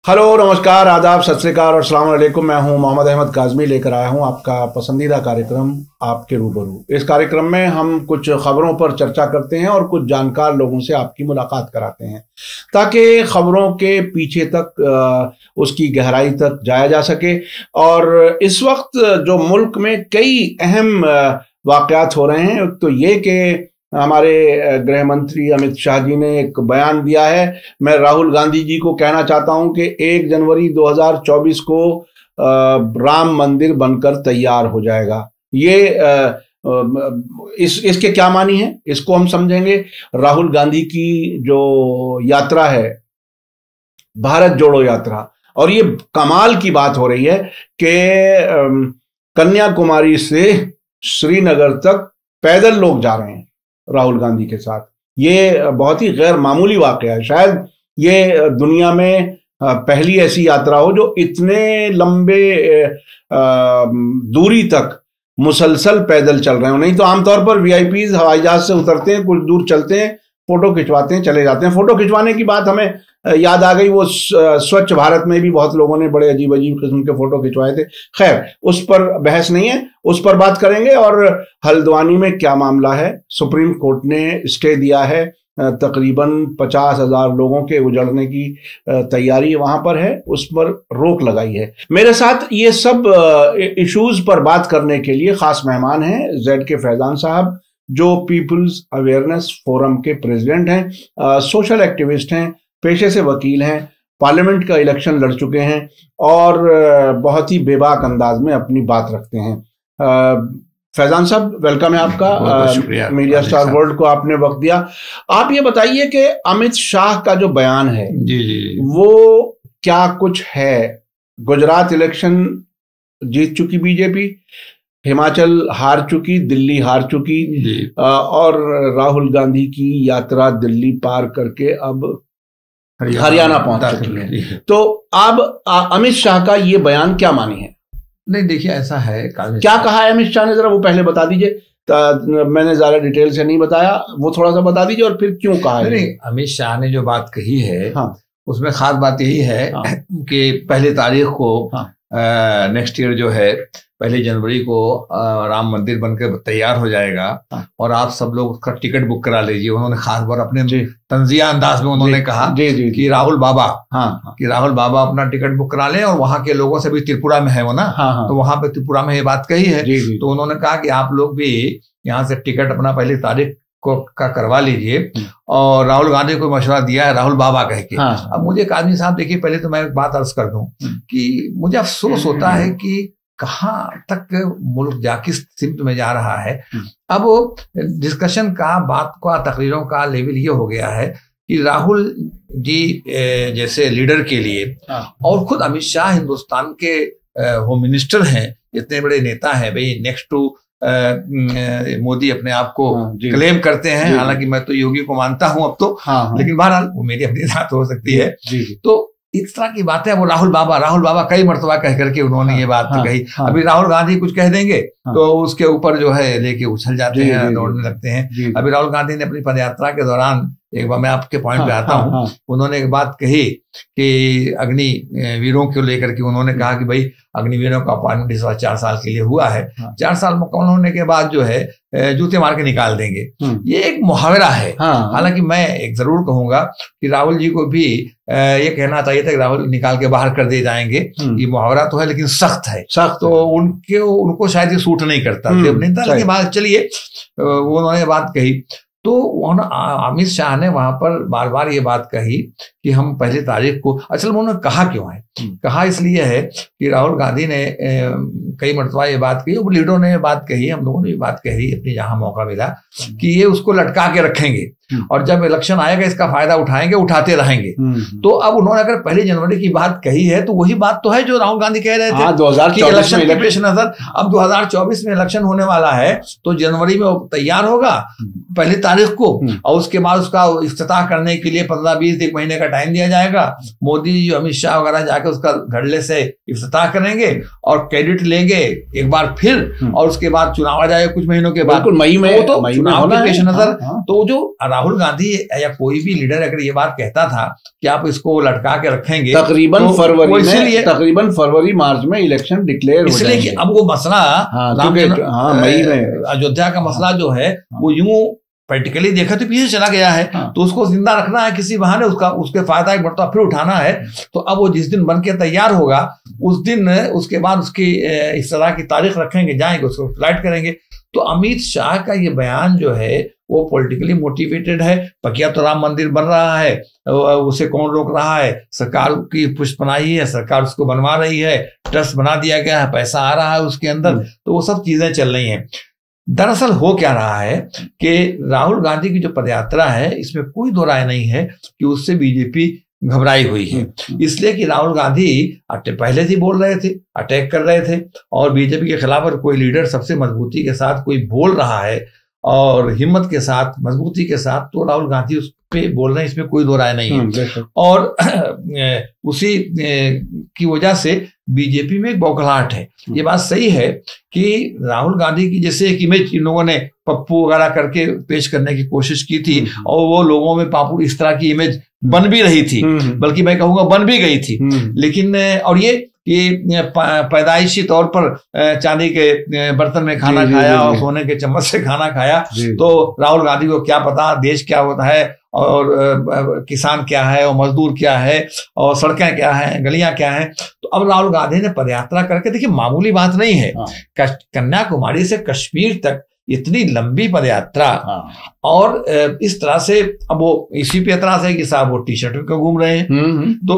Hello, नमस्कार, आदाब, सत श्री अकाल और अस्सलाम वालेकुम। मैं हूं मोहम्मद अहमद काज़मी, लेकर आया हूं आपका पसंदीदा कार्यक्रम आपके रूबरू। इस कार्यक्रम में हम कुछ खबरों पर चर्चा करते हैं और कुछ जानकार लोगों से आपकी मुलाकात कराते हैं ताकि खबरों के पीछे तक उसकी गहराई तक जाया जा सके। और इस वक्त जो मुल्क में कई अहम वाक़यात हो रहे हैं, तो ये कि हमारे गृह मंत्री अमित शाह जी ने एक बयान दिया है। मैं राहुल गांधी जी को कहना चाहता हूं कि 1 जनवरी 2024 को राम मंदिर बनकर तैयार हो जाएगा। ये इसके क्या मानी है, इसको हम समझेंगे। राहुल गांधी की जो यात्रा है, भारत जोड़ो यात्रा, और ये कमाल की बात हो रही है कि कन्याकुमारी से श्रीनगर तक पैदल लोग जा रहे हैं राहुल गांधी के साथ। ये बहुत ही गैर मामूली वाकया है। शायद ये दुनिया में पहली ऐसी यात्रा हो जो इतने लंबे दूरी तक मुसलसल पैदल चल रहे हो। नहीं तो आमतौर पर वीआईपीज हवाई जहाज से उतरते हैं, कुछ दूर चलते हैं, फोटो खिंचवाते हैं, चले जाते हैं। फोटो खिंचवाने की बात हमें याद आ गई, वो स्वच्छ भारत में भी बहुत लोगों ने बड़े अजीब अजीब किस्म के फोटो खिंचवाए थे। खैर, उस पर बहस नहीं है, उस पर बात करेंगे। और हल्द्वानी में क्या मामला है, सुप्रीम कोर्ट ने स्टे दिया है। तकरीबन 50,000 लोगों के उजड़ने की तैयारी वहां पर है, उस पर रोक लगाई है। मेरे साथ ये सब इश्यूज पर बात करने के लिए खास मेहमान हैं ZK फैजान साहब, जो पीपल्स अवेयरनेस फोरम के प्रेसिडेंट हैं, सोशल एक्टिविस्ट हैं, पेशे से वकील हैं, पार्लियामेंट का इलेक्शन लड़ चुके हैं और बहुत ही बेबाक अंदाज में अपनी बात रखते हैं। फैजान साहब, वेलकम है आपका। मीडिया स्टार वर्ल्ड को आपने वक्त दिया। आप ये बताइए कि अमित शाह का जो बयान है जी वो क्या कुछ है। गुजरात इलेक्शन जीत चुकी बीजेपी, हिमाचल हार चुकी, दिल्ली हार चुकी, और राहुल गांधी की यात्रा दिल्ली पार करके अब हरियाणा पहुंच चुकी है। तो अब अमित शाह का ये बयान क्या मानी है? नहीं, देखिए ऐसा है, क्या कहा है अमित शाह ने, जरा वो पहले बता दीजिए। मैंने ज्यादा डिटेल से नहीं बताया, वो थोड़ा सा बता दीजिए और फिर क्यों कहा है। नहीं, अमित शाह ने जो बात कही है, हाँ, उसमें खास बात यही है, हाँ, कि पहली तारीख को, हाँ, नेक्स्ट ईयर जो है 1 जनवरी को राम मंदिर बनकर तैयार हो जाएगा, हाँ, और आप सब लोग उसका टिकट बुक करा लीजिए। उन्होंने खास बार अपने तंजिया अंदाज में उन्होंने कहा कि राहुल बाबा, हाँ, कि राहुल बाबा अपना टिकट बुक करा लें। और वहां के लोगों से भी, त्रिपुरा में है वो ना, हाँ, तो वहां पे त्रिपुरा में ये बात कही है। तो उन्होंने कहा कि आप लोग भी यहाँ से टिकट अपना 1 तारीख को का करवा लीजिए। और राहुल गांधी को मशवरा दिया है राहुल बाबा कह के। हाँ, अब मुझे काजमी साहब, देखिए पहले तो मैं एक बात अर्ज कर दूं कि मुझे अफसोस होता है कि कहाँ तक मुल्क किस सिमत में जा रहा है। अब डिस्कशन का, बात का, तकरीरों का लेवल ये हो गया है कि राहुल जी जैसे लीडर के लिए, और खुद अमित शाह हिंदुस्तान के होम मिनिस्टर हैं, इतने बड़े नेता हैं, भाई नेक्स्ट टू मोदी अपने आप को क्लेम करते हैं। हालांकि मैं तो योगी को मानता हूं अब तो, लेकिन बहरहाल वो मेरी अपनी बात हो सकती है। तो इस तरह की बातें, वो राहुल बाबा कई मर्तबा कह करके उन्होंने ये बात कही। अभी राहुल गांधी कुछ कह देंगे तो उसके ऊपर जो है लेके उछल जाते हैं, दौड़ने लगते हैं। अभी राहुल गांधी ने अपनी पदयात्रा के दौरान, एक बार मैं आपके पॉइंट पे आता हूँ, उन्होंने एक बात कही कि अग्निवीरों को लेकर के उन्होंने कहा कि भाई अग्निवीरों का अपॉइंटमेंट इस बार 4 साल के लिए हुआ है, 4 साल मुकम्मल होने के बाद जो है जूते मार के निकाल देंगे। ये एक मुहावरा है। हालांकि मैं एक जरूर कहूंगा कि राहुल जी को भी ये कहना चाहिए था कि राहुल निकाल के बाहर कर दे जाएंगे। ये मुहावरा तो है लेकिन सख्त है, तो उनको शायद ये सूट नहीं करता। लेकिन बात, चलिए, उन्होंने बात कही तो अमित शाह ने वहां पर बार बार ये बात कही कि हम 1 तारीख को, असल में उन्होंने कहा क्यों है, कहा इसलिए है कि राहुल गांधी ने कई मरतबा ये बात कही, वो लीडरों ने ये बात कही, हम लोगों ने ये बात कही अपनी जहां मौका मिला कि ये उसको लटका के रखेंगे और जब इलेक्शन आएगा इसका फायदा उठाएंगे, उठाते रहेंगे। तो अब उन्होंने अगर 1 जनवरी की बात कही है तो वही बात तो है जो राहुल गांधी कह रहे थे 2024 इलेक्शन के पेश नजर। अब 2024 में इलेक्शन होने वाला है, तो जनवरी में वो तैयार होगा 1 तारीख को, और उसके बाद उसका इफ्तिताह करने के लिए 15-20 एक महीने का टाइम दिया जाएगा, मोदी जी अमित शाह वगैरह जाकर उसका धड़ल्ले से इफ्तिताह करेंगे और क्रेडिट लेंगे एक बार फिर, और उसके बाद चुनाव आ जाएगा कुछ महीनों के बाद, मई में, तो चुनाव के पेश नजर। तो जो राहुल गांधी या कोई भी लीडर अगर ये बात कहता था कि आप इसको लटका के रखेंगे, तकरीबन फरवरी मार्च में इलेक्शन डिक्लेयर हो इसलिए कि अब वो मसला मई में अयोध्या का मसला जो है वो यूं प्रैक्टिकली देखा तो पीछे चला गया है, तो उसको जिंदा रखना है किसी बहाने, उसके फायदा एक बढ़ता फिर उठाना है। तो अब वो जिस दिन बन के तैयार होगा उस दिन, उसके बाद उसकी इस तरह की तारीख रखेंगे, जाएंगे उसको फ्लाइट करेंगे। तो अमित शाह का ये बयान जो है वो पॉलिटिकली मोटिवेटेड है। पकिया तो राम मंदिर बन रहा है, उसे कौन रोक रहा है? सरकार की पुष्पनाही है, सरकार उसको बनवा रही है, ट्रस्ट बना दिया गया है, पैसा आ रहा है उसके अंदर, तो वो सब चीजें चल रही हैं। दरअसल हो क्या रहा है कि राहुल गांधी की जो पदयात्रा है इसमें कोई दो राय नहीं है कि उससे बीजेपी घबराई हुई है, इसलिए कि राहुल गांधी पहले से बोल रहे थे, अटैक कर रहे थे, और बीजेपी के खिलाफ अगर कोई लीडर सबसे मजबूती के साथ कोई बोल रहा है और हिम्मत के साथ, मजबूती के साथ, तो राहुल गांधी उस पे बोल रहे हैं, इसमें कोई दो राय नहीं है। और उसी की वजह से बीजेपी में एक बौखलाहट है। ये बात सही है कि राहुल गांधी की जैसे एक इमेज इन लोगों ने पप्पू वगैरह करके पेश करने की कोशिश की थी, और वो लोगों में पापू इस तरह की इमेज बन भी रही थी, बल्कि मैं कहूंगा बन भी गई थी। लेकिन और ये पैदाइशी तौर पर चांदी के बर्तन में खाना खाया और सोने के चम्मच से खाना खाया, तो राहुल गांधी को क्या पता देश क्या होता है, और किसान क्या है, और मजदूर क्या है, और सड़कें क्या हैं, गलियां क्या हैं। तो अब राहुल गांधी ने पदयात्रा करके, देखिए मामूली बात नहीं है, कन्याकुमारी से कश्मीर तक इतनी लंबी पदयात्रा, और इस तरह से अब वो इसी पे एतराज है कि साहब वो टी शर्ट में घूम रहे हैं, तो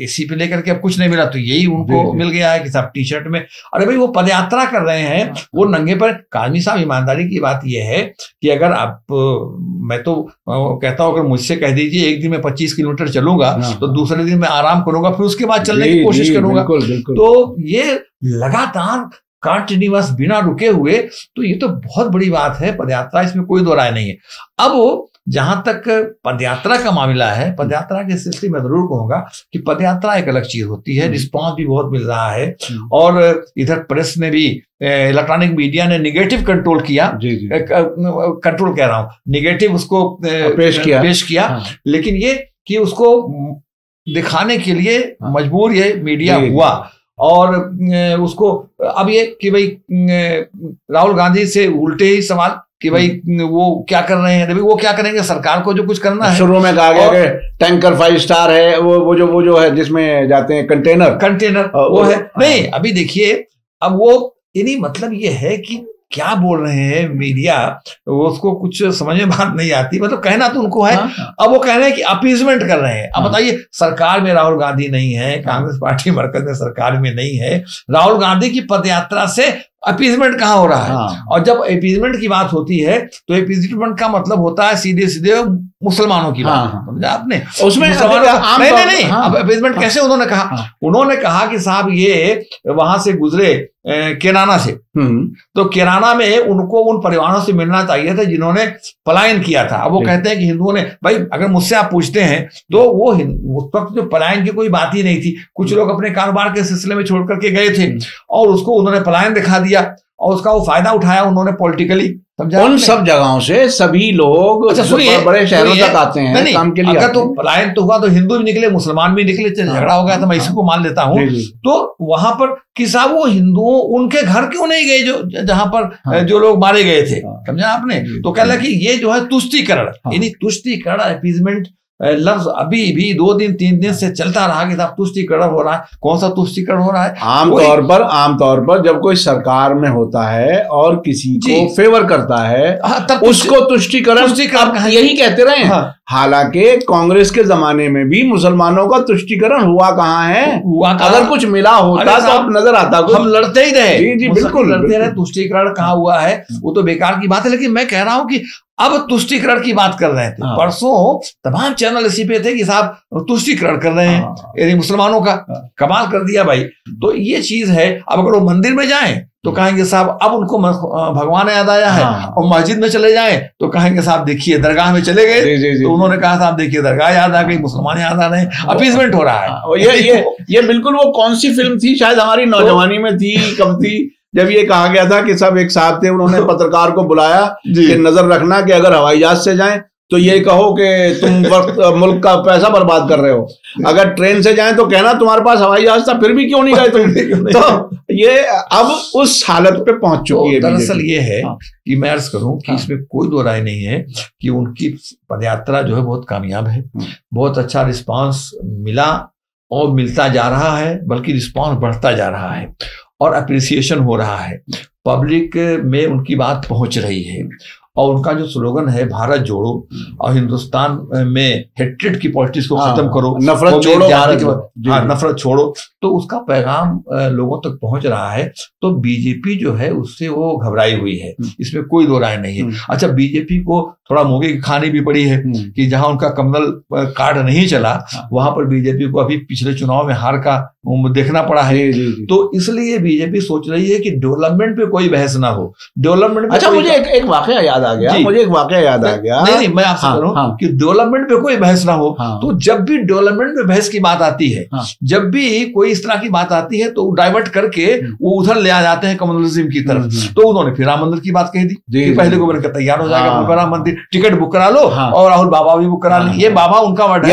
इसी पे लेकर के अब कुछ नहीं मिला, तो यही उनको मिल गया है कि साहब टी शर्ट में। अरे भाई वो पदयात्रा कर रहे हैं, वो नंगे पर। काजमी साहब ईमानदारी की बात यह है कि अगर आप, मैं तो कहता हूं अगर मुझसे कह दीजिए एक दिन में 25 किलोमीटर चलूंगा, तो दूसरे दिन मैं आराम करूंगा, फिर उसके बाद चलने की कोशिश करूंगा। तो ये लगातार कंटिन्यूअस बिना रुके हुए, तो ये तो बहुत बड़ी बात है पदयात्रा, इसमें कोई दो राय नहीं है। अब जहां तक पदयात्रा का मामला है, पदयात्रा के सिलसिले में जरूर कहूंगा कि पदयात्रा एक अलग चीज होती है, रिस्पांस भी बहुत मिल रहा है, और इधर प्रेस ने भी, इलेक्ट्रॉनिक मीडिया ने निगेटिव कंट्रोल किया, कंट्रोल कह रहा हूं, निगेटिव उसको पेश किया। लेकिन ये कि उसको दिखाने के लिए मजबूर ये मीडिया हुआ, और उसको अब ये कि भाई राहुल गांधी से उल्टे ही सवाल कि भाई वो क्या कर रहे हैं, वो क्या करेंगे, सरकार को जो कुछ करना है। शुरू में कहा गया कि टैंकर 5 स्टार है, वो जो है जिसमें जाते हैं कंटेनर वो है नहीं। अभी देखिए, अब वो यानी मतलब ये है कि क्या बोल रहे हैं मीडिया, उसको कुछ समझ में बात नहीं आती, मतलब कहना तो उनको है। अब वो कह रहे हैं कि अपीजमेंट कर रहे हैं। अब बताइए, सरकार में राहुल गांधी नहीं है, कांग्रेस पार्टी मरकज में सरकार में नहीं है, राहुल गांधी की पदयात्रा से अपीजमेंट कहाँ हो रहा है? और जब अपीजमेंट की बात होती है तो अपीजमेंट का मतलब होता है सीधे सीधे मुसलमानों की बात, समझा आपने? उसमें नहीं, अब अपीजमेंट कैसे उन्होंने कहा? उन्होंने कहा कि साहब ये वहां से गुजरे केराना से, तो केराना में उनको उन परिवारों से मिलना चाहिए था जिन्होंने पलायन किया था। अब वो कहते हैं कि हिंदुओं ने, भाई अगर मुझसे आप पूछते हैं तो वो उस वक्त जो पलायन की कोई बात ही नहीं थी। कुछ लोग अपने कारोबार के सिलसिले में छोड़ करके गए थे और उसको उन्होंने पलायन दिखा दिया और उसका वो फायदा उठाया उन्होंने पॉलिटिकली, समझा? उन सब जगहों से सभी लोग बड़े शहरों तक आते हैं काम के लिए। अगर तो पलायन तो हुआ तो हिंदू भी निकले, मुसलमान भी निकले, झगड़ा हो गया था, मैं इसी को मान लेता हूँ। तो वहां पर कि साहब वो हिंदुओं उनके घर क्यों नहीं गए जो जहां पर जो लोग मारे गए थे, समझा आपने? तो कह लगा कि ये जो है तुष्टीकरण, यानी तुष्टीकरण, अपीजमेंट लफ्ज अभी भी 2 दिन 3 दिन से चलता रहा कि साहब तुष्टीकरण हो रहा है। कौन सा तुष्टीकरण हो रहा है? आमतौर पर जब कोई सरकार में होता है और किसी को फेवर करता है तब उसको तुष्टीकरण यही कहते रहे हैं। हालांकि कांग्रेस के जमाने में भी मुसलमानों का तुष्टीकरण हुआ कहाँ है? अगर कुछ मिला होता तो अब नजर आता, हम लड़ते ही रहे। जी बिल्कुल लड़ते रहे, तुष्टीकरण कहाँ हुआ है? वो तो बेकार की बात है। लेकिन मैं कह रहा हूं कि अब तुष्टीकरण की बात कर रहे थे। परसों तमाम चैनल इसी पे थे कि साहब तुष्टीकरण कर रहे हैं यानी मुसलमानों का। कमाल कर दिया भाई। तो ये चीज है। अब अगर वो मंदिर में जाएं तो कहेंगे साहब अब उनको भगवान याद आया है, और मस्जिद में चले जाएं तो कहेंगे साहब देखिए दरगाह में चले गए तो उन्होंने कहा साहब देखिए दरगाह याद आ गई, मुसलमान याद आ रहे हैं, अपीसमेंट हो रहा है। ये बिल्कुल वो कौन सी फिल्म थी, शायद हमारी नौजवानी में थी, कब थी, जब ये कहा गया था कि सब एक साथ थे, उन्होंने पत्रकार को बुलाया कि नजर रखना कि अगर हवाई जहाज से जाएं तो ये कहो कि तुम वक्त मुल्क का पैसा बर्बाद कर रहे हो, अगर ट्रेन से जाएं तो कहना तुम्हारे पास हवाई जहाज था फिर भी क्यों नहीं गए तुम। तो ये अब उस हालत पे पहुंच चुकी है। दरअसल ये है कि मैं अर्ज करूं कि इसमें कोई दो राय नहीं है कि उनकी पदयात्रा जो है बहुत कामयाब है, बहुत अच्छा रिस्पांस मिला और मिलता जा रहा है, बल्कि रिस्पांस बढ़ता जा रहा है और अप्रिसिएशन हो रहा है, पब्लिक में उनकी बात पहुंच रही है। और उनका जो स्लोगन है भारत जोड़ो और हिंदुस्तान में हेट्रेड की पॉलिटिक्स को खत्म करो, नफरत छोड़ो, नफरत छोड़ो, तो उसका पैगाम लोगों तक पहुंच रहा है। तो बीजेपी जो है उससे वो घबराई हुई है, इसमें कोई दो राय नहीं है। अच्छा, बीजेपी को थोड़ा मोगे की खानी भी पड़ी है कि जहां उनका कमल कार्ड नहीं चला वहां पर बीजेपी को अभी पिछले चुनाव में हार का देखना पड़ा है। तो इसलिए बीजेपी सोच रही है कि डेवलपमेंट पे कोई बहस ना हो, डेवलपमेंट। अच्छा, मुझे एक वाकया याद आ गया, नहीं मैं आपसे कह रहा हूं कि डेवलपमेंट पे कोई बहस ना हो। तो जब भी डेवलपमेंट पे बहस की बात आती है, जब भी कोई इस तरह की बात आती है तो डाइवर्ट करके वो उधर ले आ जाते हैं कम्युनलिज्म की तरफ। तो उन्होंने फिर राम मंदिर की बात कह दी कि पहले को बनकर तैयार हो जाएगा राम मंदिर, टिकट बुक करा लो और राहुल बाबा भी बुक करा ली। ये बाबा उनका वर्ड है।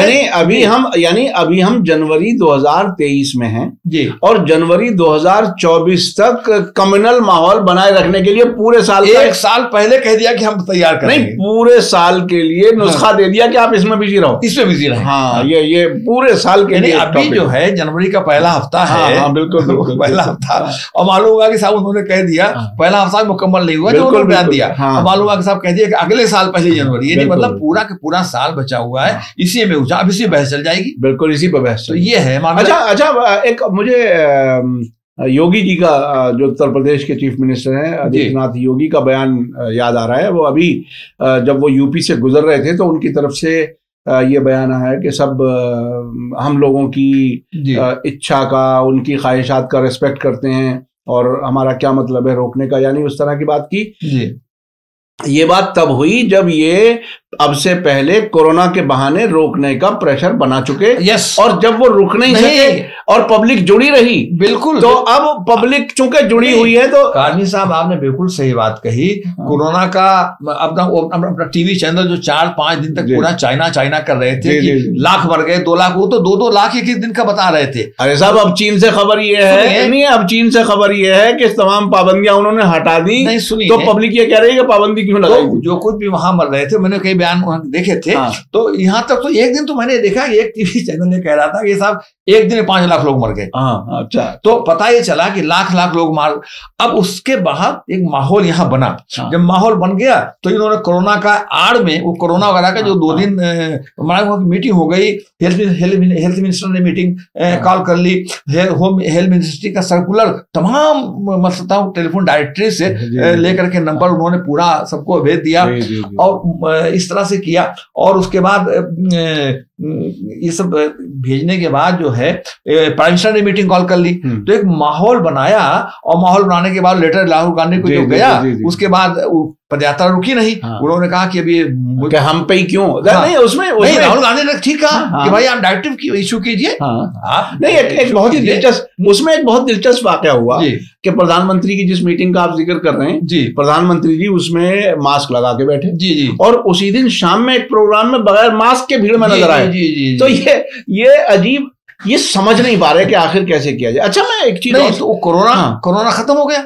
यानी अभी हम जनवरी 2023 में हैं जी, और जनवरी 2024 तक कम्युनल माहौल बनाए रखने के लिए पूरे साल, एक साल पहले कह दिया कि हम तैयार करेंगे, नहीं पूरे साल के लिए नुस्खा दे दिया कि आप इसमें बिजी रहो, इसमें बिजी रहे। हाँ, ये पूरे साल के लिए। अभी जो है जनवरी का पहला हफ्ता है, बिल्कुल पहला हफ्ता, और मालूम होगा कि साहब उन्होंने कह दिया पहला हफ्ता मुकम्मल नहीं हुआ जो उन्होंने बयान दिया, और मालूम होगा कि साहब कह दिया कि अगले साल पहली जनवरी, यानी मतलब पूरा का पूरा साल बचा हुआ है, इसी में अब इसी बहस चल जाएगी। बिल्कुल इसी पर बहस। तो ये है। अच्छा, एक मुझे योगी जी का, जो उत्तर प्रदेश के चीफ मिनिस्टर हैं आदित्यनाथ योगी का बयान याद आ रहा है। वो अभी जब वो यूपी से गुजर रहे थे तो उनकी तरफ से ये बयान आया है कि सब हम लोगों की इच्छा का, उनकी ख्वाहिशात का रिस्पेक्ट करते हैं और हमारा क्या मतलब है रोकने का, यानी उस तरह की बात की। ये बात तब हुई जब ये अब से पहले कोरोना के बहाने रोकने का प्रेशर बना चुके। यस। और जब वो रुक नहीं सके और पब्लिक जुड़ी रही, बिल्कुल, तो अब पब्लिक चूंकि जुड़ी हुई है तो। काजमी साहब आपने बिल्कुल सही बात कही। कोरोना का अपना टीवी चैनल जो 4-5 दिन तक पूरा चाइना कर रहे थे कि लाख मर गए, 2 लाख, वो तो 2-2 लाख एक दिन का बता रहे थे। अरे साहब, अब चीन से खबर ये है, नहीं अब चीन से खबर ये है कि तमाम पाबंदियां उन्होंने हटा दी, तो पब्लिक ये कह रही है कि पाबंदी क्यों लगाई। जो कुछ भी वहां मर रहे थे, मैंने कई बयान देखे थे। तो यहां तक तो एक दिन तो मैंने देखा एक टीवी चैनल ने कह रहा था कि साहब एक दिन में 5 लाख लोग मर गए। अच्छा, तो पता ये चला कि लाख लोग मार। अब उसके बाद एक माहौल यहाँ बना। जब माहौल बन गया तो इन्होंने कोरोना का आड़ में, वो कोरोना वगैरह का जो 2 दिन मीटिंग हो गई, हेल्थ मिनिस्टर ने मीटिंग कॉल कर ली, हेल्थ मिनिस्ट्री का सर्कुलर तमाम टेलीफोन डायरेक्टरी से लेकर के नंबर उन्होंने पूरा सबको भेज दिया और इस तरह से किया। और उसके बाद ये सब भेजने के बाद जो है प्राइम मिनिस्टर ने मीटिंग कॉल कर ली, तो एक माहौल बनाया। और माहौल बनाने के बाद लेटर राहुल गांधी को जो गया, उसके बाद पदयात्रा रुकी नहीं। उन्होंने कहा कि अभी हम पे ही क्यों नहीं, उसमें राहुल गांधी ने ठीक कहा कि भाई आप डायरेक्टिव इशू कीजिए। आप नहीं, एक बहुत ही दिलचस्प, उसमें एक बहुत दिलचस्प वाकया हुआ कि प्रधानमंत्री की जिस मीटिंग का आप जिक्र कर रहे हैं जी, प्रधानमंत्री जी उसमें मास्क लगा के बैठे जी, और उसी दिन शाम में एक प्रोग्राम में बगैर मास्क के भीड़ में नजर आए। तो ये अजीब, ये समझ नहीं पा रहे कि आखिर कैसे किया जाए। अच्छा, मैं एक चीज, तो कोरोना खत्म हो गया।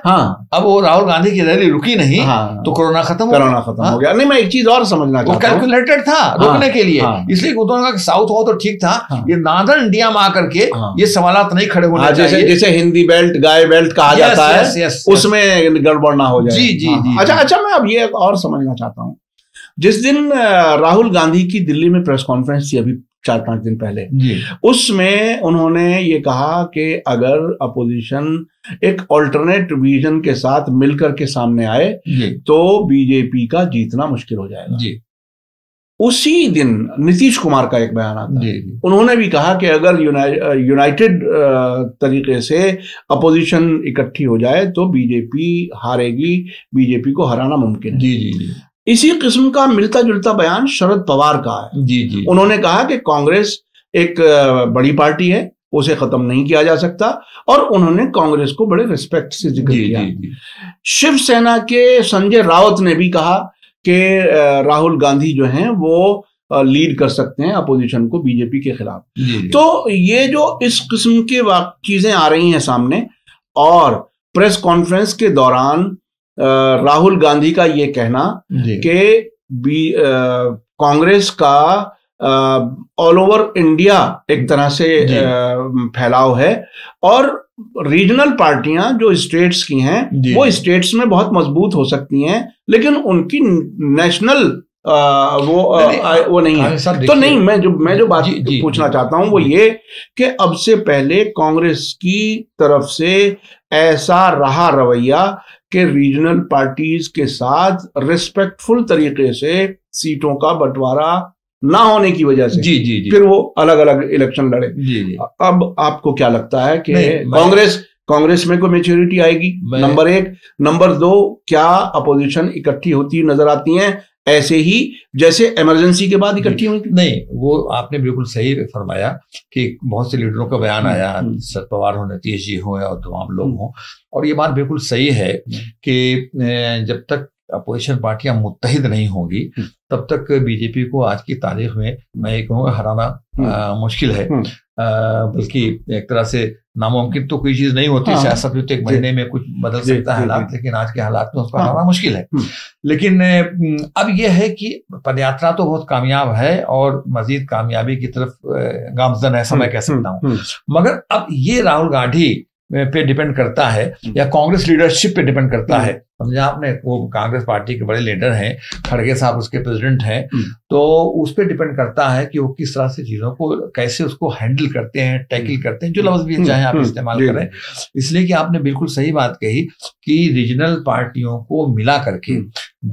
अब वो राहुल गांधी की रैली रुकी नहीं, तो कोरोना खत्म हो गया। नहीं, मैं एक चीज और समझना चाहता हूं, कैलकुलेटेड था रोकने के लिए, इसलिए उन्होंने कहा कि साउथ हो तो ठीक था, ये नॉर्दर्न इंडिया में आकर के ये सवालात नहीं खड़े होने चाहिए। जैसे हिंदी बेल्ट, गाय बेल्ट कहा जाता है, उसमें गड़बड़ ना हो जाए। जी। अच्छा, मैं अब ये और समझना चाहता हूँ, जिस दिन राहुल गांधी की दिल्ली में प्रेस कॉन्फ्रेंस थी अभी 4-5 दिन पहले जी। उसमें उन्होंने ये कहा कि अगर अपोजिशन एक ऑल्टरनेट विजन के साथ मिलकर के सामने आए तो बीजेपी का जीतना मुश्किल हो जाएगा जी। उसी दिन नीतीश कुमार का एक बयान आता है, उन्होंने भी कहा कि अगर यूनाइटेड तरीके से अपोजिशन इकट्ठी हो जाए तो बीजेपी हारेगी, बीजेपी को हराना मुमकिन है। जी। इसी किस्म का मिलता जुलता बयान शरद पवार का है। जी। उन्होंने कहा कि कांग्रेस एक बड़ी पार्टी है, उसे खत्म नहीं किया जा सकता, और उन्होंने कांग्रेस को बड़े रिस्पेक्ट से जिक्र किया। शिवसेना के संजय राउत ने भी कहा कि राहुल गांधी जो हैं वो लीड कर सकते हैं अपोजिशन को बीजेपी के खिलाफ। तो ये जो इस किस्म की चीजें आ रही हैं सामने, और प्रेस कॉन्फ्रेंस के दौरान राहुल गांधी का ये कहना कि कांग्रेस का ऑल ओवर इंडिया एक तरह से फैलाव है, और रीजनल पार्टियां जो स्टेट्स की हैं वो स्टेट्स में बहुत मजबूत हो सकती हैं, लेकिन उनकी नेशनल वो नहीं है। तो नहीं, मैं जो बात पूछना चाहता हूं वो ये कि अब से पहले कांग्रेस की तरफ से ऐसा रहा रवैया कि रीजनल पार्टीज के साथ रिस्पेक्टफुल तरीके से सीटों का बंटवारा ना होने की वजह से जी। फिर वो अलग अलग इलेक्शन लड़े। जी। अब आपको क्या लगता है कि कांग्रेस में कोई मैच्योरिटी आएगी? नंबर 1। नंबर 2, क्या अपोजिशन इकट्ठी होती नजर आती हैं ऐसे ही जैसे इमरजेंसी के बाद इकट्ठी हुई थी? नहीं, वो आपने बिल्कुल सही फरमाया कि बहुत से लीडरों का बयान आया, शरद पवार हो, नीतीश जी हो और तमाम लोग हों, और ये बात बिल्कुल सही है कि जब तक अपोजिशन पार्टियां मुत्तहिद नहीं होंगी तब तक बीजेपी को आज की तारीख में मैं ये कहूँगा हराना मुश्किल है, बल्कि एक तरह से नामुमकिन तो कोई चीज नहीं होती। सियासत में तो एक महीने में कुछ बदल सकता है हालात, लेकिन आज के हालात में उसको हराना मुश्किल है। लेकिन अब यह है कि पदयात्रा तो बहुत कामयाब है और मजीद कामयाबी की तरफ गामजन है, ऐसा मैं कह सकता हूँ। मगर अब ये राहुल गांधी पे डिपेंड करता है या कांग्रेस लीडरशिप पे डिपेंड करता है। समझा आपने, वो कांग्रेस पार्टी के बड़े लीडर हैं, खड़गे साहब उसके प्रेसिडेंट हैं, तो उस पर डिपेंड करता है कि वो किस तरह से चीजों को कैसे उसको हैंडल करते हैं, टैकल करते हैं, जो लफ्ज भी चाहे आप इस्तेमाल करें। इसलिए कि आपने बिल्कुल सही बात कही कि रीजनल पार्टियों को मिला करके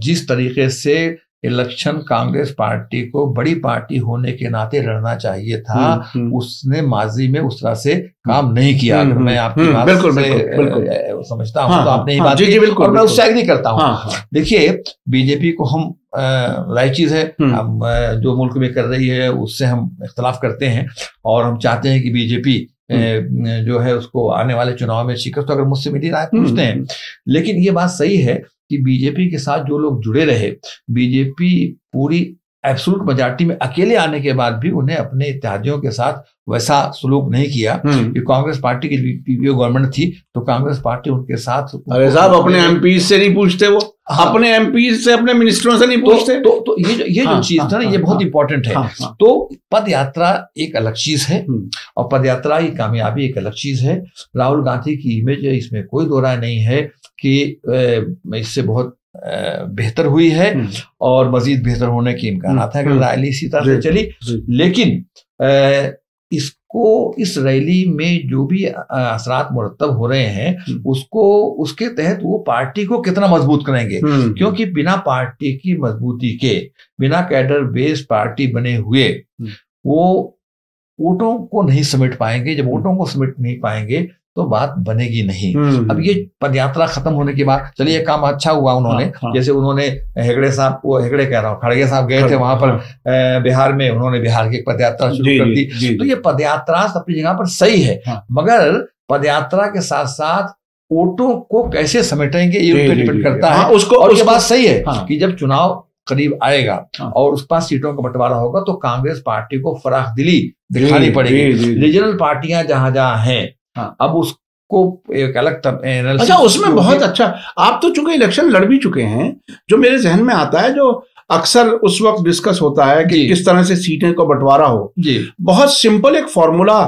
जिस तरीके से इलेक्शन कांग्रेस पार्टी को बड़ी पार्टी होने के नाते लड़ना चाहिए था, उसने माजी में उस तरह से काम नहीं किया। अगर मैं आपकी बात से समझता हूँ तो आपने ये बात की और मैं उससे एग्री करता हूँ। देखिए, बीजेपी को हम राइट चीज है, हम जो मुल्क में कर रही है उससे हम इख्तलाफ करते हैं और हम चाहते हैं कि बीजेपी जो है उसको आने वाले चुनाव में शिकस्त, अगर मुझसे मेरी राय पूछते हैं। लेकिन ये बात सही है कि बीजेपी के साथ जो लोग जुड़े रहे, बीजेपी पूरी एब्सोल्यूट मेजॉरिटी में अकेले आने के बाद भी उन्हें अपने इत्तेहादियों के साथ वैसा सलूक नहीं किया कि कांग्रेस पार्टी की गवर्नमेंट थी तो कांग्रेस पार्टी उनके साथ। अरे साहब, अपने एमपी से नहीं पूछते वो, अपने एमपी से, अपने मिनिस्टरों से नहीं पूछते। तो ये जो चीज था ना, ये बहुत इंपॉर्टेंट है। तो पद यात्रा एक अलग चीज है और पद यात्रा की कामयाबी एक अलग चीज है। राहुल गांधी की इमेज है, इसमें कोई दो राय नहीं है कि इससे बहुत बेहतर हुई है और मजीद बेहतर होने के इम्कान है अगर रैली इसी तरह से चली। लेकिन इसको, इस रैली में जो भी असरात मुरतब हो रहे हैं उसको, उसके तहत वो पार्टी को कितना मजबूत करेंगे, क्योंकि बिना पार्टी की मजबूती के, बिना कैडर बेस्ड पार्टी बने हुए वो वोटों को नहीं समेट पाएंगे। जब वोटों को समेट नहीं पाएंगे तो बात बनेगी नहीं। अब ये पदयात्रा खत्म होने के बाद, चलिए काम अच्छा हुआ उन्होंने, जैसे उन्होंने हेगड़े साहब, वो हेगड़े कह रहा हूँ, खड़गे साहब गए थे वहां पर बिहार में, उन्होंने बिहार की पदयात्रा शुरू कर दी। तो ये पदयात्रा अपनी जगह पर सही है, मगर पदयात्रा के साथ साथ वोटों को कैसे समेटेंगे ये उन पर डिपेंड करता है। और ये बात सही है कि जब चुनाव करीब आएगा और उस पास सीटों का बंटवारा होगा तो कांग्रेस पार्टी को फराख दिली दिखानी पड़ेगी। रीजनल पार्टियां जहां जहां हैं, अब उसको एक अलग अच्छा, उसमें बहुत अच्छा, आप तो चूंकि इलेक्शन लड़ भी चुके हैं, जो मेरे जहन में आता है, जो अक्सर उस वक्त डिस्कस होता है कि किस तरह से सीटें को बंटवारा हो, बहुत सिंपल एक फॉर्मूला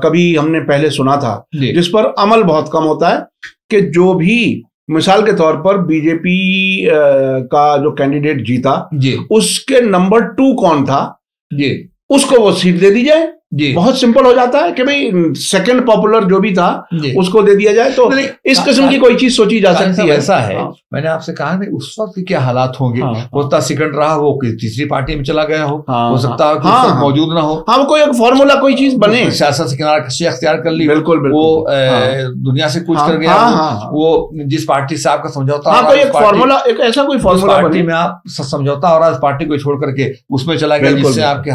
कभी हमने पहले सुना था जिस पर अमल बहुत कम होता है, कि जो भी, मिसाल के तौर पर बीजेपी का जो कैंडिडेट जीता उसके नंबर 2 कौन था, उसको वो सीट दे दी जाए। जी, बहुत सिंपल हो जाता है कि भाई सेकंड पॉपुलर जो भी था उसको दे दिया जाए। तो इस किस्म की कोई चीज सोची जा सकती है। ऐसा है, मैंने आपसे कहा कि उस वक्त क्या हालात होंगे। हो सकता सेकंड रहा, वो तीसरी पार्टी में चला गया हो सकता है कि मौजूद ना हो। हाँ, कोई एक फॉर्मूला कोई चीज बने, सियासत से किनारा कशी अख्तियार कर ली, बिल्कुल वो दुनिया से कुछ कर गया, वो जिस पार्टी से आपका समझौता, कोई एक फॉर्मूला, एक ऐसा कोई फॉर्मूला पार्टी में आप समझौता हो रहा है, पार्टी को छोड़ करके उसमें चला गया जिससे आपके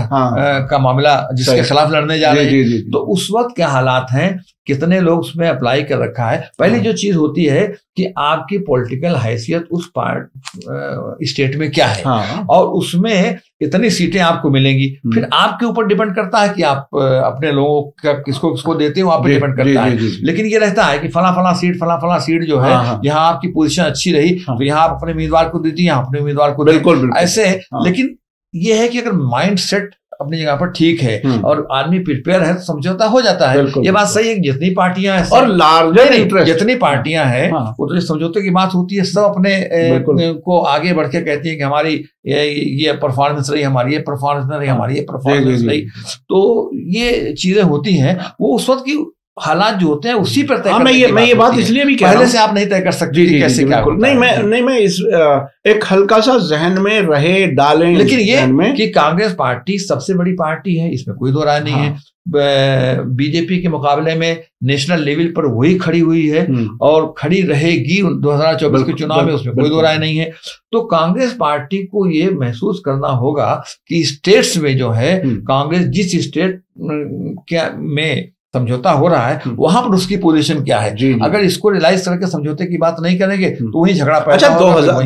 का मामला, जिसके खिलाफ लड़ने जा रहे हैं। तो उस वक्त क्या हालात हैं, कितने लोग उसमें अप्लाई कर रखा है। पहली जो चीज होती है कि आपकी पॉलिटिकल हैसियत उस स्टेट में क्या है, और उसमें इतनी सीटें आपको मिलेंगी। फिर आपके ऊपर डिपेंड करता है कि आप अपने लोगों का किसको देते हो, आप पे डिपेंड करता है। लेकिन ये रहता है कि फला फला सीट जो है, यहाँ आपकी पोजीशन अच्छी रही तो यहाँ आप अपने उम्मीदवार को देती, यहाँ अपने उम्मीदवार को बिल्कुल ऐसे। लेकिन ये है कि अगर माइंड सेट अपनी जगह पर ठीक है और आदमी प्रिपेयर है तो समझौता हो जाता है। ये बात सही है कि जितनी पार्टियां हैं और लार्जर इंटरेस्ट, जितनी पार्टियां हैं वो तो समझौते की बात होती है, सब अपने को आगे बढ़ के कहती है कि हमारी ये परफॉर्मेंस रही, हमारी ये परफॉर्मेंस रही, हमारी ये परफॉर्मेंस रही। तो ये चीजें होती हैं, वो उस वक्त की हालात जो होते हैं उसी पर तय। मैं ये बात इसलिए भी कह रहा हूं, पहले से आप नहीं तय कर सकते कैसे क्या होता है। नहीं मैं इस एक हल्का सा जहन में रहे डालें। लेकिन ये कि कांग्रेस पार्टी सबसे बड़ी पार्टी है, इसमें कोई दो राय नहीं है। बीजेपी के मुकाबले में नेशनल लेवल पर वही खड़ी हुई है और खड़ी रहेगी 2024 के चुनाव में, उसमें कोई दो राय नहीं है। तो कांग्रेस पार्टी को ये महसूस करना होगा कि स्टेट्स में जो है, कांग्रेस जिस स्टेट में समझौता हो रहा है वहां पर उसकी पोजीशन क्या है। अगर इसको रियलाइज करके समझौते की बात नहीं करेंगे तो वही झगड़ा पैदा होगा।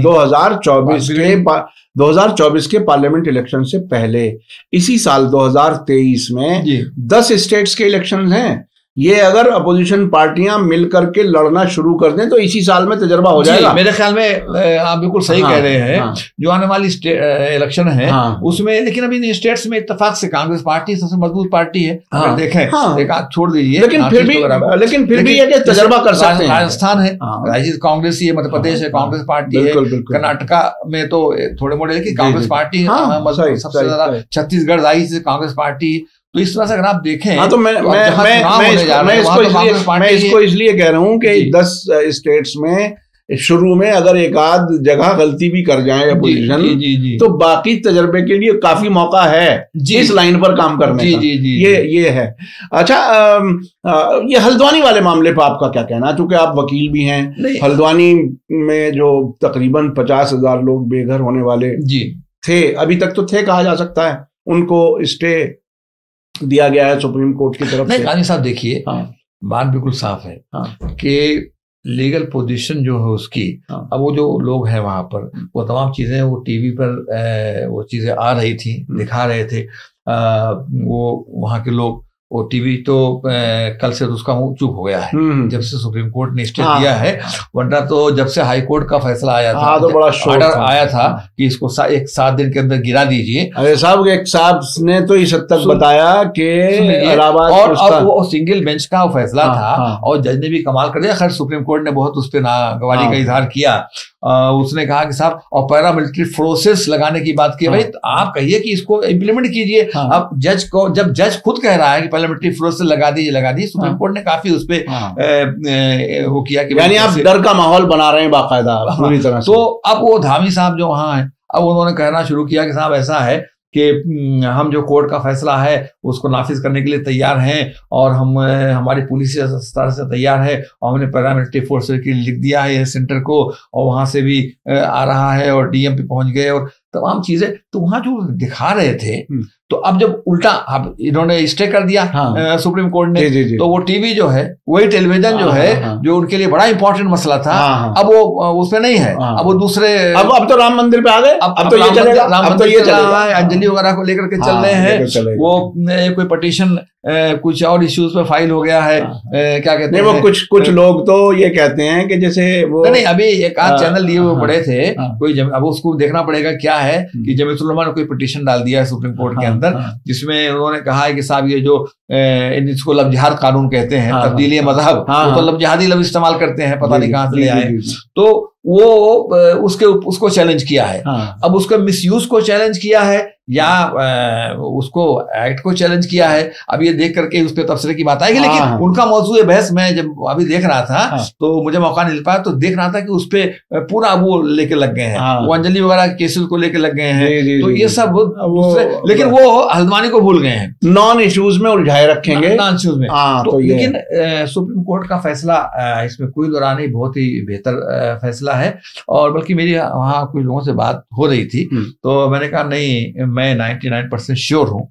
2024 के पार्लियामेंट इलेक्शन से पहले इसी साल 2023 में 10 स्टेट्स के इलेक्शंस हैं। ये अगर अपोजिशन पार्टियां मिलकर के लड़ना शुरू कर दें तो इसी साल में तजर्बा हो जाएगा। मेरे ख्याल में आप बिल्कुल सही कह रहे हैं। जो आने वाली इलेक्शन है उसमें, लेकिन अभी स्टेट्स में इत्तेफाक से कांग्रेस पार्टी सबसे मजबूत पार्टी है। अगर देखें एक आध छोड़ दीजिए, लेकिन फिर भी ये तजर्बा कर सकते हैं। राजस्थान है, कांग्रेस ही है, मध्य प्रदेश है, कांग्रेस पार्टी है, कर्नाटका में तो थोड़े मोड़े, लेकिन कांग्रेस पार्टी सबसे ज्यादा, छत्तीसगढ़ आई कांग्रेस पार्टी। तो इस तरह से अगर आप देखें तो मैं इसको इसलिए कह रहा हूं कि 10 स्टेट्स में शुरू में अगर एक आध जगह गलती भी कर जाए अपोजिशन, तो बाकी तजर्बे के लिए काफी मौका है इस लाइन पर काम करने का। ये है। अच्छा, ये हल्द्वानी वाले मामले पर आपका क्या कहना है? चूंकि आप वकील भी हैं, हल्द्वानी में जो तकरीबन 50,000 लोग बेघर होने वाले थे, अभी तक तो थे कहा जा सकता है, उनको स्टे दिया गया है सुप्रीम कोर्ट की तरफ से। गांधी साहब देखिए, बात बिल्कुल साफ है कि लीगल पोजीशन जो है उसकी, अब वो जो लोग हैं वहां पर, वो तमाम चीजें वो टीवी पर वो चीजें आ रही थी, दिखा रहे थे वो वहां के लोग। वो टीवी तो कल से तो उसका मुंह चुप हो गया है जब से सुप्रीम कोर्ट ने स्टे दिया है। वरना तो जब से हाई कोर्ट का फैसला आया था, तो बड़ा ऑर्डर आया था कि इसको 7 दिन के अंदर गिरा दीजिए। अरे साहब, एक साहब ने तो इस हद तक बताया कि इलाहाबाद और वो सिंगल बेंच का फैसला था और जज ने भी कमाल कर दिया। खैर सुप्रीम कोर्ट ने बहुत उस पर नागवारी का इजहार किया। उसने कहा कि साहब, और पैरामिलिट्री फोर्सेस लगाने की बात की। भाई आप कहिए कि इसको इम्प्लीमेंट कीजिए। अब जज को, जब जज खुद कह रहा है कि पैरामिलिट्री फोर्सेस लगा दीजिए, सुप्रीम कोर्ट ने काफी उस पे वो किया कि यानी आप डर का माहौल बना रहे हैं बाकायदा पूरी तरह से। तो अब वो धामी साहब जो वहां है, अब उन्होंने कहना शुरू किया कि साहब ऐसा है कि हम जो कोर्ट का फैसला है उसको नाफिज करने के लिए तैयार हैं और हम हमारी पुलिस इस तरह से तैयार है और हमने पैरामिलिट्री फोर्स के लिख दिया है सेंटर को, और वहां से भी आ रहा है और डीएम पे पहुंच गए और तमाम चीजें। तो वहां जो दिखा रहे थे, तो अब जब उल्टा अब इन्होंने स्टे कर दिया सुप्रीम कोर्ट ने, तो वो टीवी जो है, वही टेलीविजन जो है, जो उनके लिए बड़ा इंपॉर्टेंट मसला था, अब वो उसमें नहीं है। अब वो दूसरे, अब तो राम मंदिर पे आ गए, अब तो ये चलेगा, राम मंदिर चल रहा है, अंजलि वगैरह को लेकर के चल रहे हैं। वो कोई पटिशन कुछ और इश्यूज पे फाइल हो गया है, क्या कहते हैं वो कुछ लोग तो ये कहते हैं कि जैसे वो नहीं, अभी एक आध चैनल लिए हुए पड़े थे कोई, अब उसको देखना पड़ेगा क्या है कि जमीयतुल उलमा ने कोई पिटीशन डाल दिया है सुप्रीम कोर्ट के अंदर, जिसमें उन्होंने कहा है कि साहब ये जो इसको लव जिहाद कानून कहते हैं, तब्दीली मजहब, तो लव जिहादी लफ्ज इस्तेमाल करते हैं, पता नहीं कहां से ले आए। तो वो उसको चैलेंज किया है। अब उसका मिसयूज को चैलेंज किया है या उसको एक्ट को चैलेंज किया है। अब ये देख करके उस पर तबसरे की बात आएगी, लेकिन उनका मौजूद बहस मैं जब अभी देख रहा था तो मुझे मौका नहीं मिल पाया, तो देख रहा था कि उस पर पूरा वो लेके लग गए हैं, वो अंजलि वगैरह केसेस को लेके लग गए हैं। तो ये सब लेकिन वो हल्द्वानी को भूल गए हैं, नॉन इश्यूज में उलझाए रखेंगे, नॉन इश्यूज में। तो लेकिन सुप्रीम कोर्ट का फैसला इसमें कोई दो राय नहीं, बहुत ही बेहतर फैसला है। और बल्कि मेरी वहाँ कुछ लोगों से बात हो रही थी तो मैंने कहा नहीं, मैं 99% श्योर हूँ,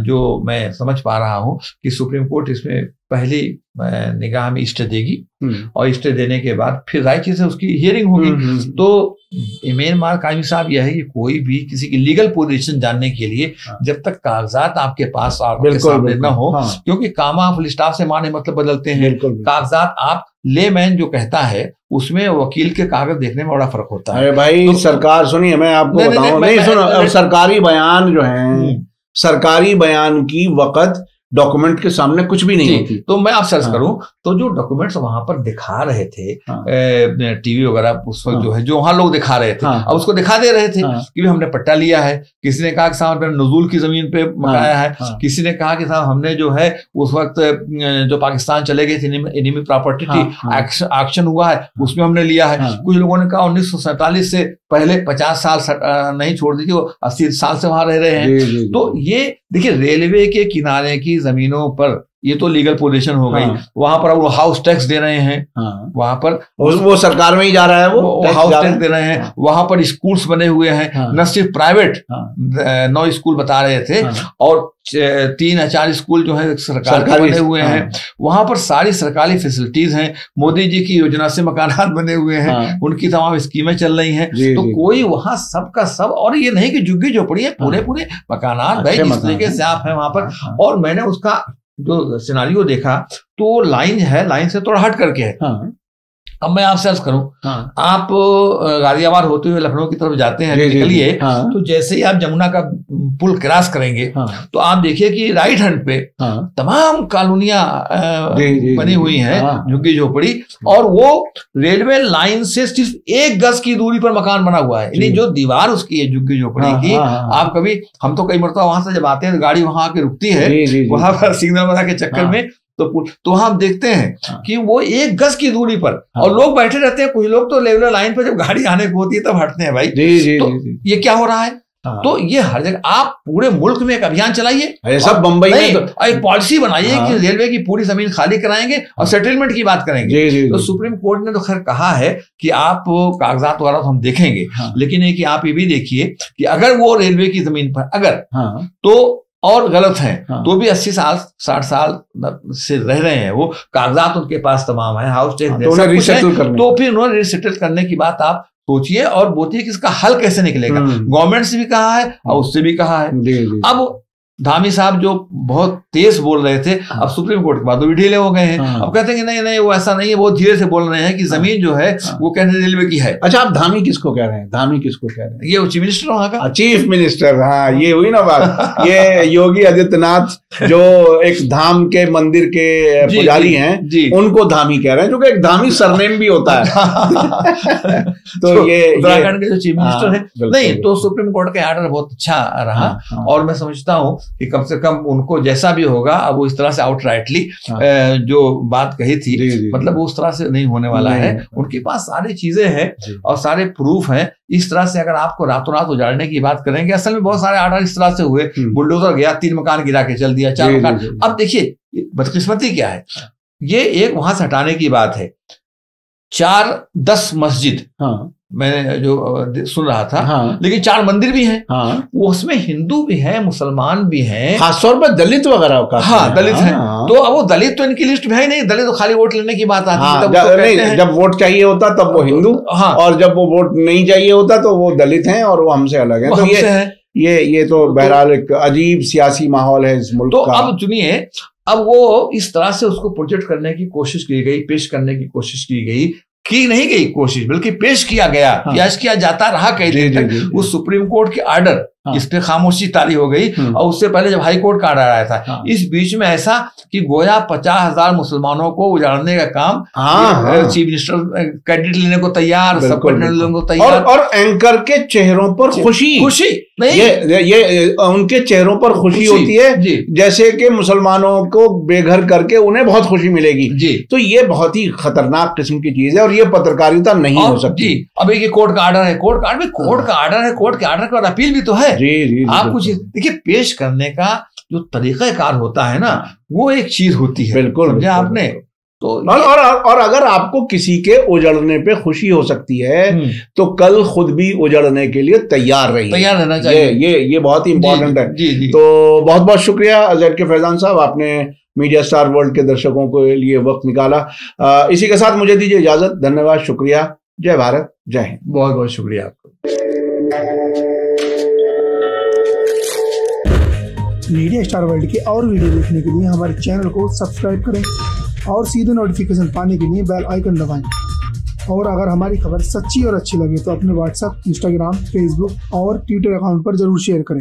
जो मैं समझ पा रहा हूँ कि सुप्रीम कोर्ट इसमें पहली निगाह में स्टे देगी और स्टे देने के बाद फिर राय से उसकी हियरिंग होगी। तो मेन मार्क कायमी साहब यह है कि कोई भी किसी की लीगल पोजीशन जानने के लिए जब तक कागजात आपके पास आपके सामने न हो, क्योंकि कामा फुल स्टॉप से माने मतलब बदलते हैं, कागजात आप लेमैन जो कहता है उसमें वकील के कागज देखने में बड़ा फर्क होता है। अरे भाई तो, सरकार सुनिए, मैं आपको बताऊं, नहीं सुनो, सरकारी बयान जो है, सरकारी बयान की वक़्त डॉक्यूमेंट के सामने कुछ भी नहीं होती। तो मैं आप सर्च करूं तो जो डॉक्यूमेंट्स वहां पर दिखा रहे थे टीवी वगैरह उस वक्त जो है, जो वहां लोग दिखा रहे थे, अब उसको दिखा दे रहे थे कि भी हमने पट्टा लिया है, किसी ने कहा कि साहब हमने नजूल की जमीन पे मकाया है, किसी ने कहा कि साहब हमने जो है उस वक्त जो पाकिस्तान चले गए थे एनिमी प्रॉपर्टी थी, एक्शन हुआ है उसमें हमने लिया है। कुछ लोगों ने कहा 1947 से पहले 50 साल नहीं छोड़ दी थी, वो 80 साल से वहां रह रहे हैं। तो ये देखिए, रेलवे के किनारे की जमीनों पर ये तो लीगल पोजीशन हो गई, वहां पर वो हाउस टैक्स दे रहे हैं, वहां पर वो सरकार में ही जा रहा है, वो हाउस टैक्स दे रहे हैं, वहां पर स्कूल्स बने हुए हैं, न सिर्फ प्राइवेट 9 स्कूल बता रहे थे और 3 या 4 स्कूल जो है सरकारी बने हुए हैं, वहां पर सारी सरकारी फैसिलिटीज हैं, मोदी जी की योजना से मकानात बने हुए हैं, उनकी तमाम स्कीमें चल रही हैं। तो कोई वहां सबका सब, और ये नहीं कि झुग्गी झोपड़ी है, पूरे पूरे मकानात भाई जिस तरीके से आप है वहां पर। और मैंने उसका जो सिनारियो देखा तो लाइन है, लाइन से थोड़ा हट करके है। अब मैं आपसे अर्ज करूं, आप गाजियाबाद होते हुए लखनऊ की तरफ जाते हैं, निकलिए, तो जैसे ही आप जमुना का पुल क्रॉस करेंगे तो आप देखिए कि राइट हैंड पे तमाम कॉलोनियां बनी हुई हैं, झुग्गी झोपड़ी, और वो रेलवे लाइन से सिर्फ 1 गज की दूरी पर मकान बना हुआ है। यानी जो दीवार उसकी है झुग्गी झोपड़ी की, आप कभी, हम तो कई मरतबा वहां से जब आते हैं गाड़ी वहां आके रुकती है, वहां पर सिग्नल बना के चक्कर में, तो हम देखते हैं कि वो 1 गज की दूरी पर, और लोग बैठे रहते हैं। कुछ लोग तो रेगुलर लाइन पर जब गाड़ी आने को होती है तब हटते हैं भाई। तो ये क्या हो रहा है? तो ये हर जगह आप पूरे मुल्क में एक अभियान चलाइए, सब बंबई में एक पॉलिसी बनाइए कि रेलवे की पूरी जमीन खाली कराएंगे और सेटलमेंट की बात करेंगे। तो सुप्रीम कोर्ट ने तो खैर कहा है कि आप कागजात वगैरह तो हम देखेंगे, लेकिन ये कि आप ये भी देखिए कि अगर वो रेलवे की जमीन पर अगर तो और गलत है तो भी 80 साल 60 साल से रह रहे हैं, वो कागजात उनके पास तमाम है, हाउस टैक्स तो फिर उन्होंने रिसेटल करने की बात आप सोचिए और बोलिए कि इसका हल कैसे निकलेगा। गवर्नमेंट से भी कहा है और उससे भी कहा है। अब धामी साहब जो बहुत तेज बोल रहे थे, अब सुप्रीम कोर्ट के बाद वो भी ढीले हो गए हैं। अब कहते हैं कि नहीं नहीं वो ऐसा नहीं है, वो धीरे से बोल रहे हैं कि जमीन जो है वो कहते रेलवे की है। अच्छा, आप धामी किसको कह रहे हैं? धामी किसको कह रहे हैं? ये चीफ मिनिस्टर वहां का, चीफ मिनिस्टर। हाँ, ये हुई ना बात। ये योगी आदित्यनाथ जो एक धाम के मंदिर के पुजारी हैं, उनको धामी कह रहे हैं, जो कि एक धामी सरनेम भी होता है। तो ये उत्तराखंड के जो चीफ मिनिस्टर है, नहीं तो सुप्रीम कोर्ट का ऑर्डर बहुत अच्छा रहा और मैं समझता हूँ कि कम से कम उनको जैसा भी होगा, अब वो इस तरह से आउटराइटली जो बात कही थी, मतलब वो उस तरह से नहीं होने वाला है। उनके पास सारी चीजें हैं और सारे प्रूफ हैं। इस तरह से अगर आपको रातों रात उजाड़ने की बात करेंगे, असल में बहुत सारे ऑर्डर इस तरह से हुए, बुलडोजर गया 3 मकान गिरा के चल दिया, 4 मकान। अब देखिए बदकिस्मती क्या है, ये एक वहां से हटाने की बात है, 4-10 मस्जिद मैंने जो सुन रहा था, लेकिन 4 मंदिर भी हैं, उसमें हिंदू भी हैं, मुसलमान भी हैं, खासतौर पर दलित वगैरह का। दलित हैं। तो अब वो दलित तो इनकी लिस्ट में है ही नहीं, दलित तो खाली वोट लेने की बात आती है। जब वोट चाहिए होता तब वो हिंदू, और जब वो वोट नहीं चाहिए होता तो वो दलित हैं और वो हमसे अलग है। तो ये तो बहरहाल एक अजीब सियासी माहौल है इस मुल्क का। तो अब सुनिए, अब वो इस तरह से उसको प्रोजेक्ट करने की कोशिश की गई, पेश करने की कोशिश की गई, की नहीं गई कोशिश, बल्कि पेश किया गया, पेश किया जाता रहा कई दिन तक। उस सुप्रीम कोर्ट के ऑर्डर इस पे खामोशी तारी हो गई। और उससे पहले जब हाई कोर्ट का ऑर्डर आया था, इस बीच में ऐसा कि गोया 50,000 मुसलमानों को उजाड़ने का काम चीफ मिनिस्टर क्रेडिट लेने को तैयार, सब लेने को तैयार, और एंकर के चेहरों पर खुशी नहीं, ये उनके चेहरों पर खुशी होती है, जैसे कि मुसलमानों को बेघर करके उन्हें बहुत खुशी मिलेगी जी। तो ये बहुत ही खतरनाक किस्म की चीज है और ये पत्रकारिता नहीं हो सकती जी। अब एक कोर्ट का ऑर्डर है, कोर्ट का ऑर्डर है, कोर्ट के ऑर्डर के बाद अपील भी तो है जी। आप कुछ देखिए, पेश करने का जो तरीकाकार होता है ना, वो एक चीज होती है, बिल्कुल समझे आपने। तो और अगर आपको किसी के उजड़ने पे खुशी हो सकती है तो कल खुद भी उजड़ने के लिए तैयार रहना चाहिए। ये बहुत ही इंपॉर्टेंट है जी। तो बहुत बहुत शुक्रिया ZK फैजान साहब, आपने मीडिया स्टार वर्ल्ड के दर्शकों के लिए वक्त निकाला। इसी के साथ मुझे दीजिए इजाजत। धन्यवाद, शुक्रिया, जय भारत, जय हिंद। बहुत बहुत शुक्रिया आपको। मीडिया स्टार वर्ल्ड के और वीडियो देखने के लिए हमारे चैनल को सब्सक्राइब करें और सीधे नोटिफिकेशन पाने के लिए बेल आइकन दबाएं। और अगर हमारी खबर सच्ची और अच्छी लगे तो अपने WhatsApp, Instagram, Facebook और Twitter अकाउंट पर जरूर शेयर करें।